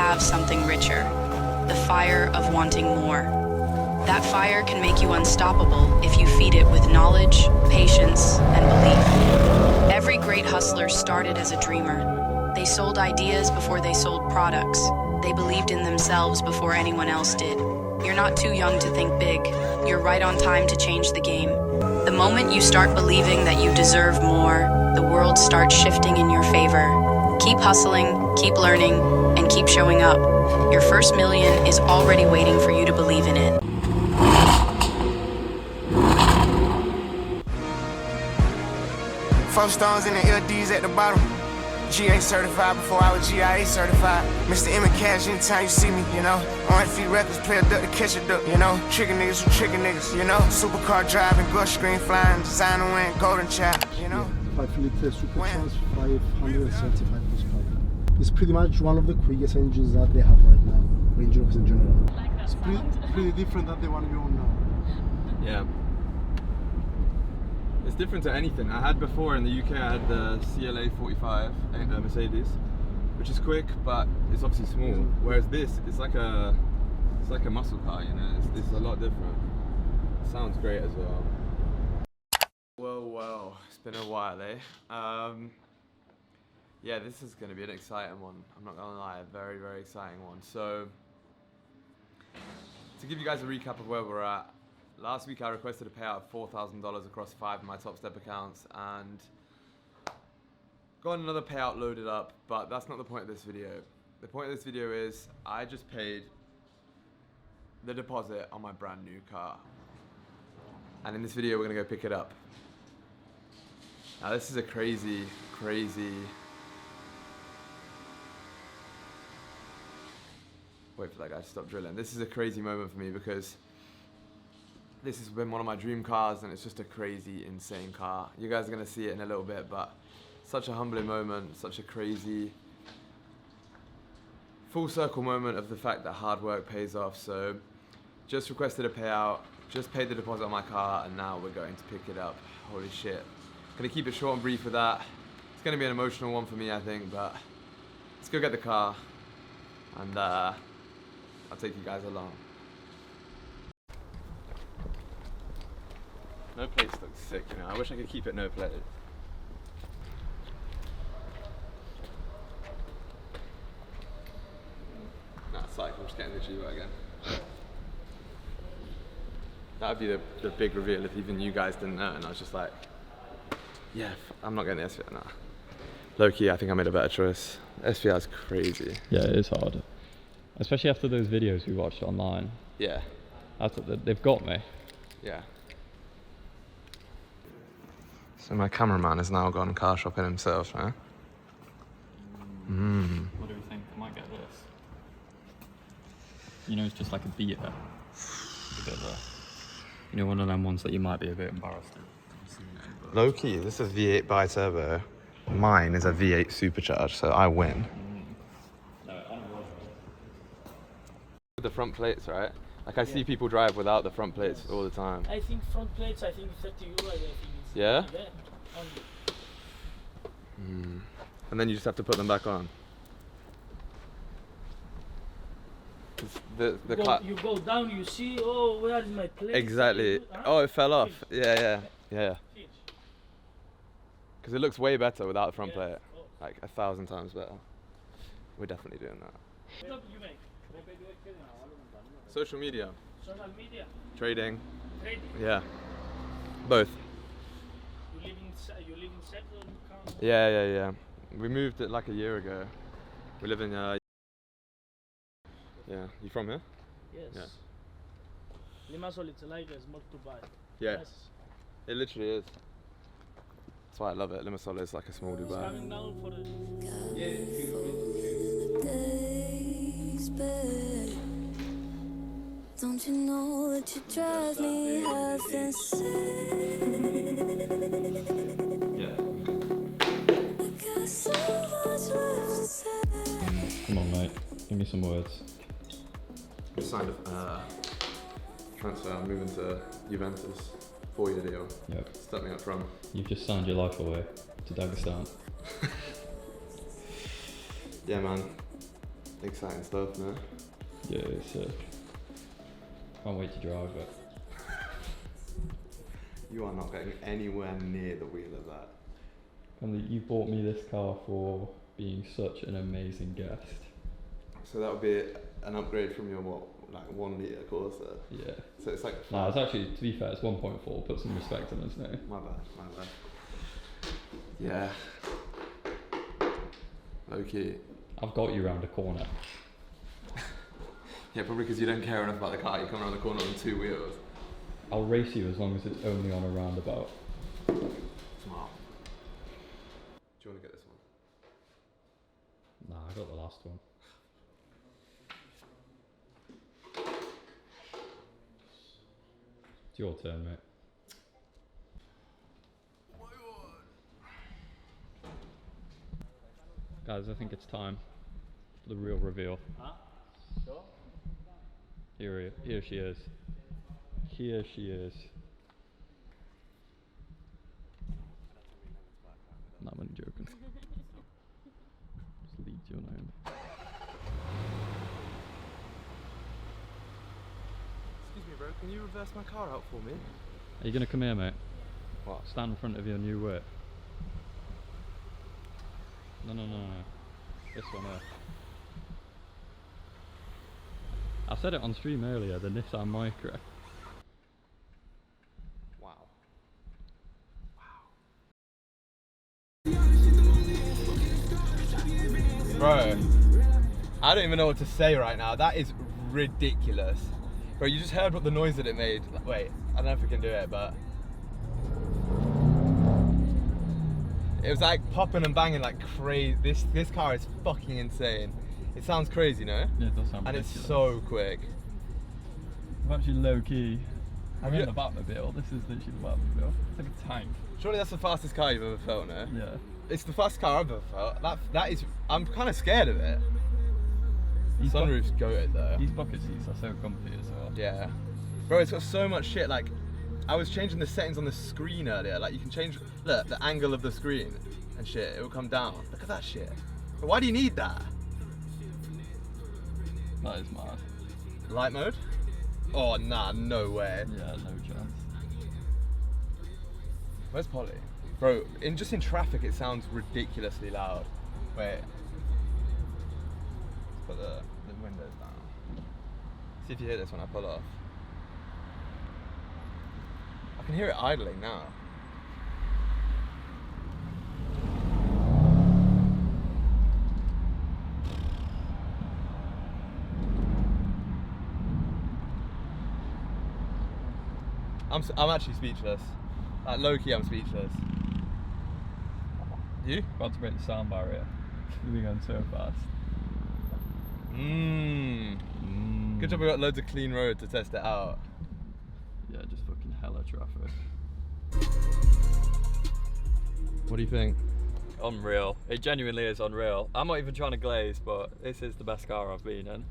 have something richer, the fire of wanting more. That fire can make you unstoppable if you feed it with knowledge, patience, and belief. Every great hustler started as a dreamer. They sold ideas before they sold products. They believed in themselves before anyone else did. You're not too young to think big. You're right on time to change the game. The moment you start believing that you deserve more, the world starts shifting in your favor. Keep hustling, keep learning, and keep showing up. Your first million is already waiting for you to believe in it. 4 stones in the LDs at the bottom. GA certified before I was GIA certified. Mr. M and Cash anytime you see me, you know. Orange Feet Records, play a duck to catch a duck, you know. Trigger niggas who trigger niggas, you know. Supercar driving, brush screen flying, designer win, golden child, you know. 5 litre supercharged, 575 horsepower. It's pretty much one of the quickest engines that they have right now, Range Rovers in general. Like that It's pretty different than the one you own now. Yeah. It's different to anything. I had before in the UK, I had the CLA 45 Mercedes, which is quick, but it's obviously small. Whereas this, it's like a muscle car, you know. It's a lot different. It sounds great as well. Whoa, it's been a while, eh? Yeah, this is going to be an exciting one. I'm not gonna lie, a very, very exciting one. So, to give you guys a recap of where we're at. Last week I requested a payout of $4,000 across 5 of my top step accounts and got another payout loaded up, but that's not the point of this video. The point of this video is I just paid the deposit on my brand new car. And in this video we're gonna go pick it up. Now this is a crazy wait for that guy to stop drilling. This is a crazy moment for me because this has been one of my dream cars and it's just a crazy, insane car. You guys are gonna see it in a little bit, but such a humbling moment, such a crazy, full circle moment of the fact that hard work pays off. So just requested a payout, just paid the deposit on my car, and now we're going to pick it up. Holy shit. Gonna keep it short and brief with that. It's gonna be an emotional one for me, I think, but let's go get the car and I'll take you guys along. No plates look sick, you know. I wish I could keep it no plates. Nah, it's like I'm just getting the G-Wagon. That would be the big reveal if even you guys didn't know, and I was just like, yeah, I'm not getting the SVR, nah. Low-key, I think I made a better choice. SVR is crazy. Yeah, it is hard. Especially after those videos we watched online. Yeah. They've got me. Yeah. So my cameraman has now gone car shopping himself, huh? What do we think? I might get this. You know, it's just like a beater. A bit of a, you know, one of them ones that you might be a bit embarrassed in. Low key, this is V8 bi-turbo. Mine is a V8 supercharged, so I win. No, I don't know. The front plates, right? Like I see people drive without the front plates all the time. I think front plates, I think 30 euro, I think it's Yeah? only. And then you just have to put them back on. You go down, you see, oh, where is my plate? Exactly. Oh, it fell off. Yeah. Because it looks way better without the front plate. Like 1,000 times better. We're definitely doing that. What job you make? Social media. Social media? Trading. Trading? Yeah. Both. You live in Cyprus? Yeah. We moved it like a year ago. We live in yeah. You from here? Yes. Yeah. Limassol, it's like a small Dubai. Yeah. Yes. It literally is. That's why I love it. Limassol is like a small It's Dubai. coming down for the... Don't you know that you drive me half insane? Yeah. I got so much left to say. Come on, mate. Give me some words. We signed a transfer. I'm moving to Juventus. 4-year deal. Yep. Step me up from. You've just signed your life away to Dagestan. Yeah, man. Exciting stuff, man. Yeah, it's sick. Can't wait to drive it. You are not getting anywhere near the wheel of that. And you bought me this car for being such an amazing guest. So that would be an upgrade from your what, like 1 litre Corsa? Yeah. So it's like. Nah, it's actually, to be fair, it's 1.4. Put some respect on his name. My bad. Yeah. Okay. I've got you round a corner. Yeah, probably because you don't care enough about the car. You come around the corner on 2 wheels. I'll race you as long as it's only on a roundabout. Smart. Do you want to get this one? Nah, I got the last one. It's your turn, mate. Guys, I think it's time for the real reveal. Huh? Sure? Here she is. Here she is. No, I'm only joking. Just leads your name. Excuse me, bro. Can you reverse my car out for me? Are you gonna come here, mate? What? Stand in front of your new whip. No. This one here. I said it on stream earlier, the Nissan Micra. Wow. Bro, I don't even know what to say right now. That is ridiculous. Bro, you just heard what the noise that it made. Wait, I don't know if we can do it, but it was like popping and banging like crazy. This car is fucking insane. It sounds crazy, no? Yeah, it does sound And ridiculous. it's so quick. I'm actually low key. I'm Yeah. in the Batmobile. This is literally the Batmobile. It's like a tank. Surely that's the fastest car you've ever felt, no? Yeah. It's the fastest car I've ever felt. That is, I'm kind of scared of it. These Sunroof's goated though. These bucket seats are so comfy as well. Yeah. Bro, it's got so much shit. Like, I was changing the settings on the screen earlier. Like, you can change, look, the angle of the screen and shit. It will come down. Look at that shit. But why do you need that? That is mad. Light mode? Oh, nah, no way. Yeah, no chance. Where's Polly? Bro, just in traffic, it sounds ridiculously loud. Wait. Let's put the windows down. See if you hear this when I pull off. I can hear it idling now. I'm actually speechless. Like, low-key, I'm speechless. You? About to break the sound barrier. You've been going so fast. Good job we got loads of clean road to test it out. Yeah, just fucking hella traffic. What do you think? Unreal. It genuinely is unreal. I'm not even trying to glaze, but this is the best car I've been in.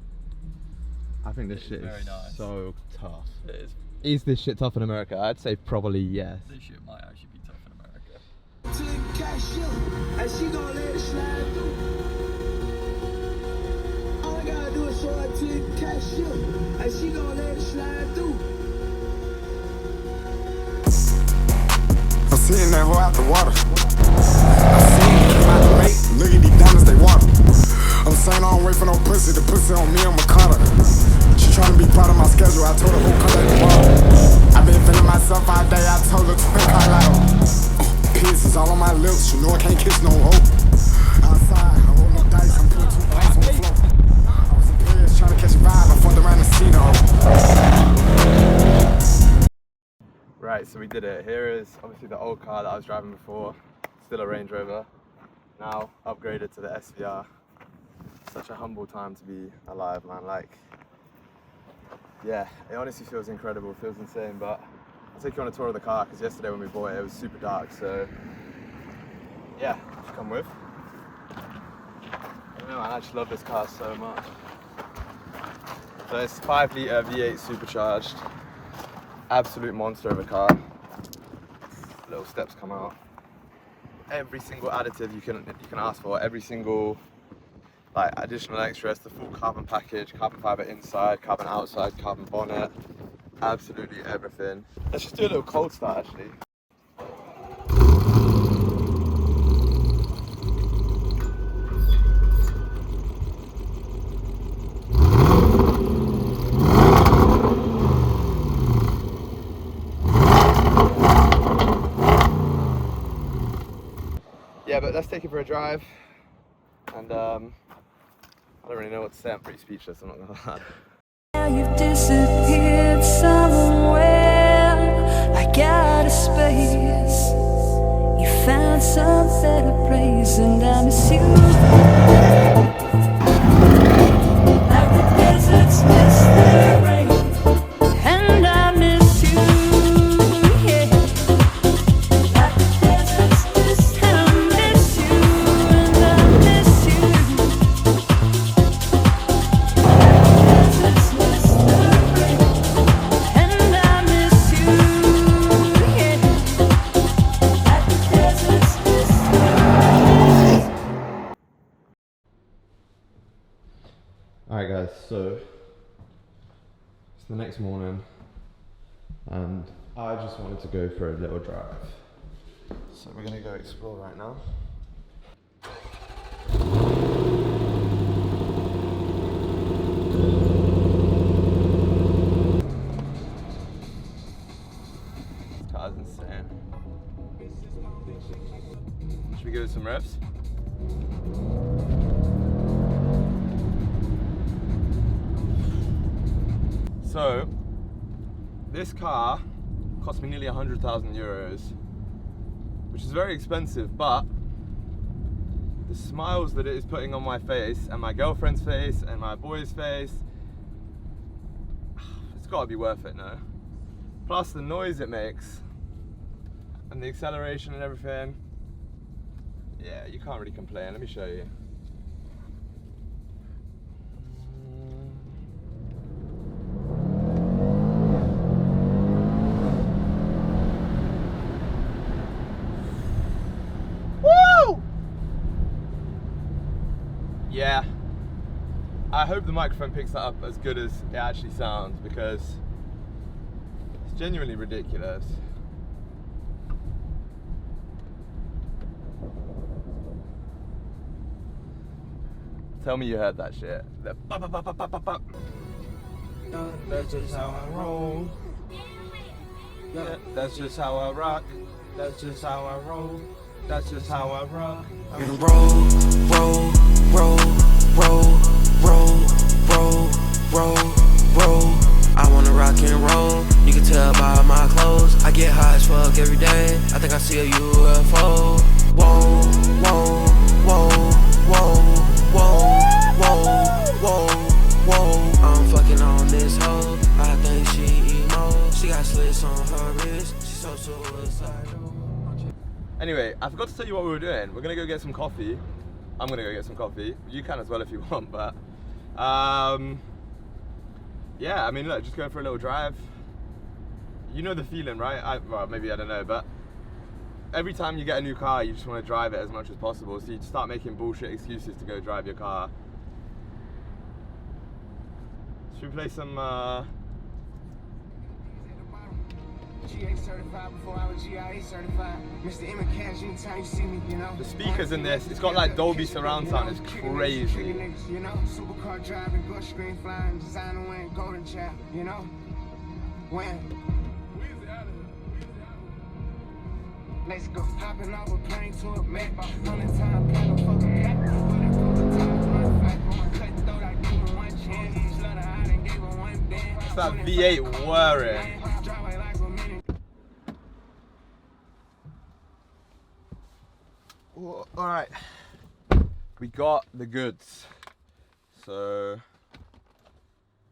I think this It's shit very is nice. so tough. It is. Is this shit tough in America? I'd say probably yes. This shit might actually be tough in America. And she gon' let it slide through. All I gotta do is show her to the cashier, and she gon' let it slide through. I'm seeing that hoe out the water. I seen it come out the lake. Look at these diamonds, they water. I'm saying I don't wait for no pussy. The pussy on me, I'm a cutter. She tryna be part of my schedule. I told her who come back tomorrow. I been feeling myself all day. I told her to pick highlight. Kisses all on my lips. You know I can't kiss no hoe. Outside, I roll no dice. I'm putting 2 dice on the floor. I was in Paris trying to catch a vibe. I fucked around the sea though. Right, so we did it. Here is obviously the old car that I was driving before. Still a Range Rover. Now upgraded to the SVR. Such a humble time to be alive, man. Like, yeah, it honestly feels incredible. It feels insane, but I'll take you on a tour of the car because yesterday when we bought it, it was super dark. So, yeah, just come with. I don't know, man, I just love this car so much. So it's 5 litre V8 supercharged. Absolute monster of a car. Little steps come out. Every single additive you can ask for. Every single like additional extras, the full carbon package, carbon fiber inside, carbon outside, carbon bonnet, absolutely everything. Let's just do a little cold start actually. Yeah, but let's take it for a drive. And I don't really know what to say. I'm pretty speechless, I'm not gonna lie. Now you've disappeared somewhere. I got a space. You found some better place, and I miss you. Like the deserts miss the rain, and I miss you. Yeah. Like the deserts miss the rain, I miss you, and I miss you. Deserts miss the rain, and I miss you. Yeah. Like the deserts miss the rain. Alright guys, so it's the next morning and I just wanted to go for a little drive. So we're gonna go explore right now. This car's insane. Should we give it some reps? So, this car cost me nearly 100,000 euros, which is very expensive, but the smiles that it is putting on my face and my girlfriend's face and my boy's face, it's got to be worth it, no? Plus the noise it makes and the acceleration and everything, yeah, you can't really complain. Let me show you. Yeah, I hope the microphone picks that up as good as it actually sounds, because it's genuinely ridiculous. Tell me you heard that shit. The bop, bop, bop, bop, bop, bop. That's just how I roll. Yeah, that's just how I rock. That's just how I roll. That's just how I rock. And roll, roll, roll, roll, roll, roll, roll, roll. I wanna rock and roll. You can tell by my clothes. I get high as fuck every day. I think I see a UFO. Whoa, whoa, whoa, whoa, whoa, whoa, whoa, whoa. I'm fucking on this hoe. I think she emo. She got slits on her wrist. She's so suicidal. Anyway, I forgot to tell you what we were doing. We're gonna go get some coffee. I'm gonna go get some coffee. You can as well if you want, but yeah, I mean, look, just going for a little drive. You know the feeling, right? Well, maybe I don't know, but every time you get a new car, you just want to drive it as much as possible. So you start making bullshit excuses to go drive your car. Should we play some? GA certified before I was GIA certified. Mr. Emma Cash, anytime you see me, you know. The speakers in this, it's got like Dolby surround sound, it's crazy. You know, Supercar driving, go screen flying, designer wearing golden child, you know. When? Let's go. Hopping off a plane to a Mac, 100 times pedal for the cat. But I pull the top, run back on my cut throat, I give her one chance. Slaughter, I done gave her one dance. It's that V8 whirring. Alright, we got the goods. So,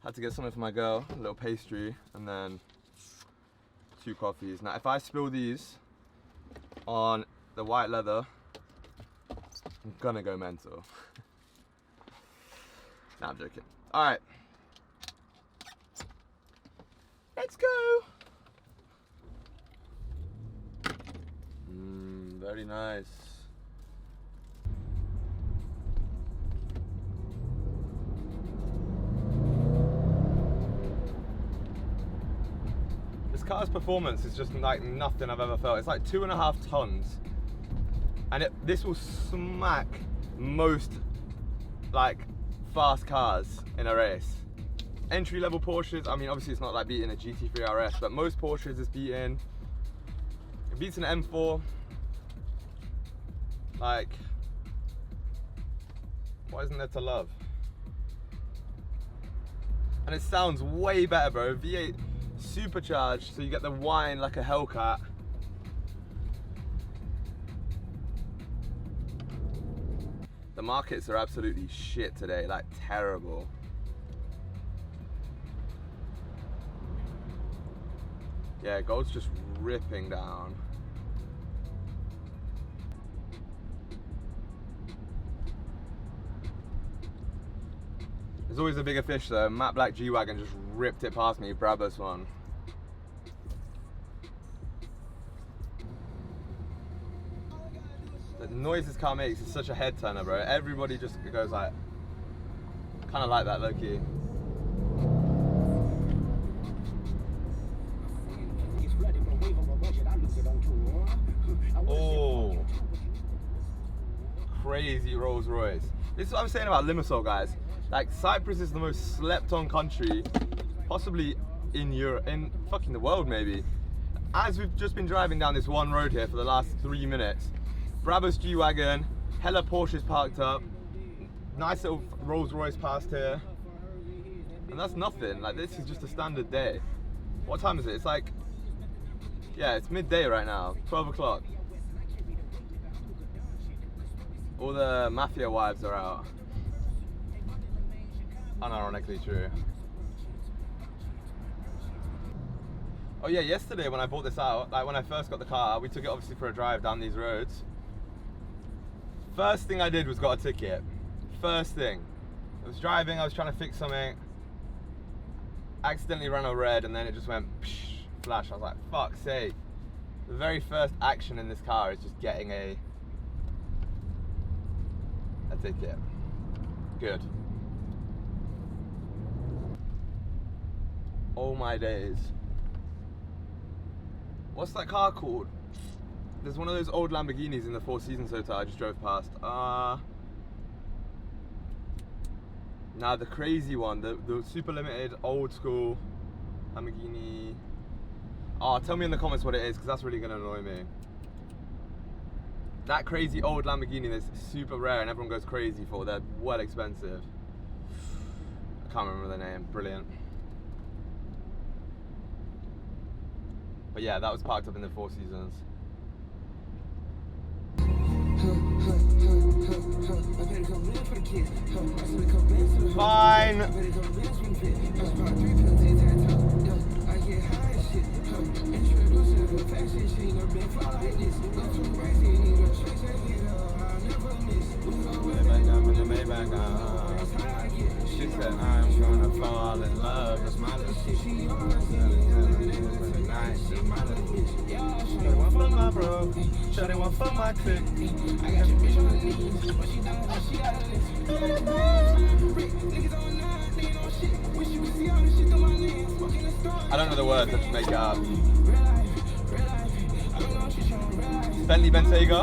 had to get something for my girl, a little pastry, and then 2 coffees. Now, if I spill these on the white leather, I'm gonna go mental. Nah, I'm joking. Alright, let's go. Very nice. car's performance is just like nothing I've ever felt. It's like 2.5 tons, and this will smack most like fast cars in a race. Entry level Porsches, I mean obviously it's not like beating a GT3 RS, but most Porsches is beating. It beats an M4. Like, what isn't there to love? And it sounds way better, bro. V8 supercharged, so you get the whine like a Hellcat. The markets are absolutely shit today, like terrible. Yeah, gold's just ripping down. There's always a bigger fish though. Matte Black G-Wagon just ripped it past me, Brabus one. The noise this car makes is such a head turner, bro. Everybody just goes like, kind of like that, low-key. Oh, crazy Rolls Royce. This is what I'm saying about Limassol, guys. Like, Cyprus is the most slept on country, possibly in Europe, in fucking the world maybe. As we've just been driving down this one road here for the last 3 minutes, Brabus G-Wagon, hella Porsches parked up, nice little Rolls Royce passed here, and that's nothing. Like, this is just a standard day. What time is it? It's like, yeah, it's midday right now, 12 o'clock. All the Mafia wives are out. Unironically true. Oh yeah, yesterday when I bought this out, like when I first got the car, we took it obviously for a drive down these roads. First thing I did was got a ticket. First thing. I was driving, I was trying to fix something, accidentally ran a red, and then it just went psh, flash. I was like, fuck's sake. The very first action in this car is just getting a ticket. Good. Oh my days. What's that car called? There's one of those old Lamborghinis in the Four Seasons Hotel I just drove past. Nah, the crazy one, the super limited old school Lamborghini. Oh, tell me in the comments what it is, because that's really gonna annoy me. That crazy old Lamborghini that's super rare and everyone goes crazy for, they're well expensive. I can't remember the name, brilliant. But yeah, that was parked up in the Four Seasons. Fine. She said I'm gonna fall in love. That's my little shit. Shawty one for my bro, shawty one for my clique. I got your bitch on her knees, but she don't know she got a list. I don't know the words, I just make it up. Bentley Bentayga.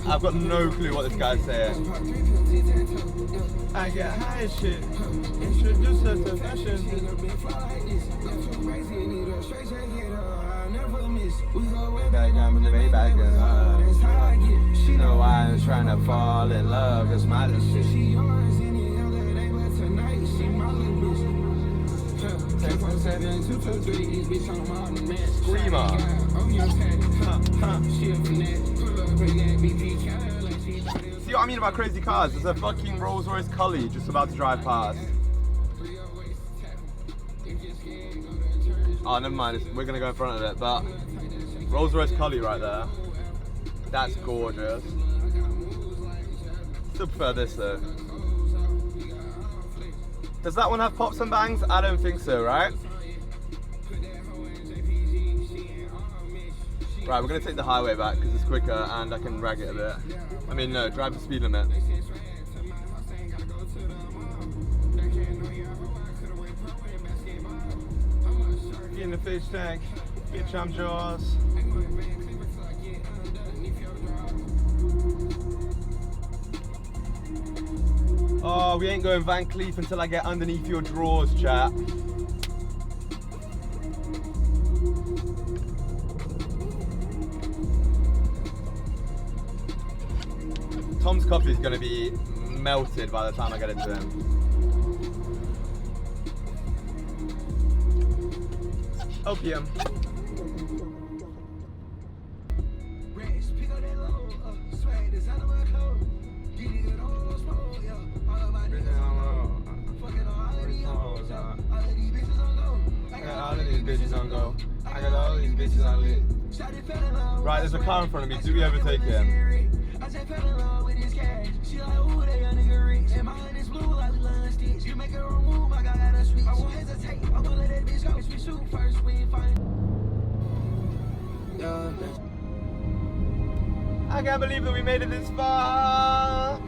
I've got no clue what this guy's saying. I get high as shit. Introduce her to fashion. Back down the way back up. She know why I'm trying to fall in love. It's my little shit. Screamer. See what I mean about crazy cars? There's a fucking Rolls Royce Cully just about to drive past. Oh, never mind. We're gonna go in front of it, but Rolls Royce Cully right there. That's gorgeous. Still prefer this though. Does that one have pops and bangs? I don't think so, right? Right, we're gonna take the highway back because it's quicker and I can rag it a bit. I mean, no, drive the speed limit. Get in the fish tank. Bitch, I'm Jaws. Oh, we ain't going Van Cleef until I get underneath your drawers, chat. Tom's coffee is going to be melted by the time I get it to him. Opium. All of these bitches on go. I got all these bitches on lit. Right, there's a car in front of me. Do we overtake him? I just fell in love with his cash. She like, ooh, they a nigga rich. And my honey is blue like we learn stitch. You make her wrong move, I got a switch. I won't hesitate. I'm gonna let that bitch go. We shoot first, we ain't find. I can't believe that we made it this far.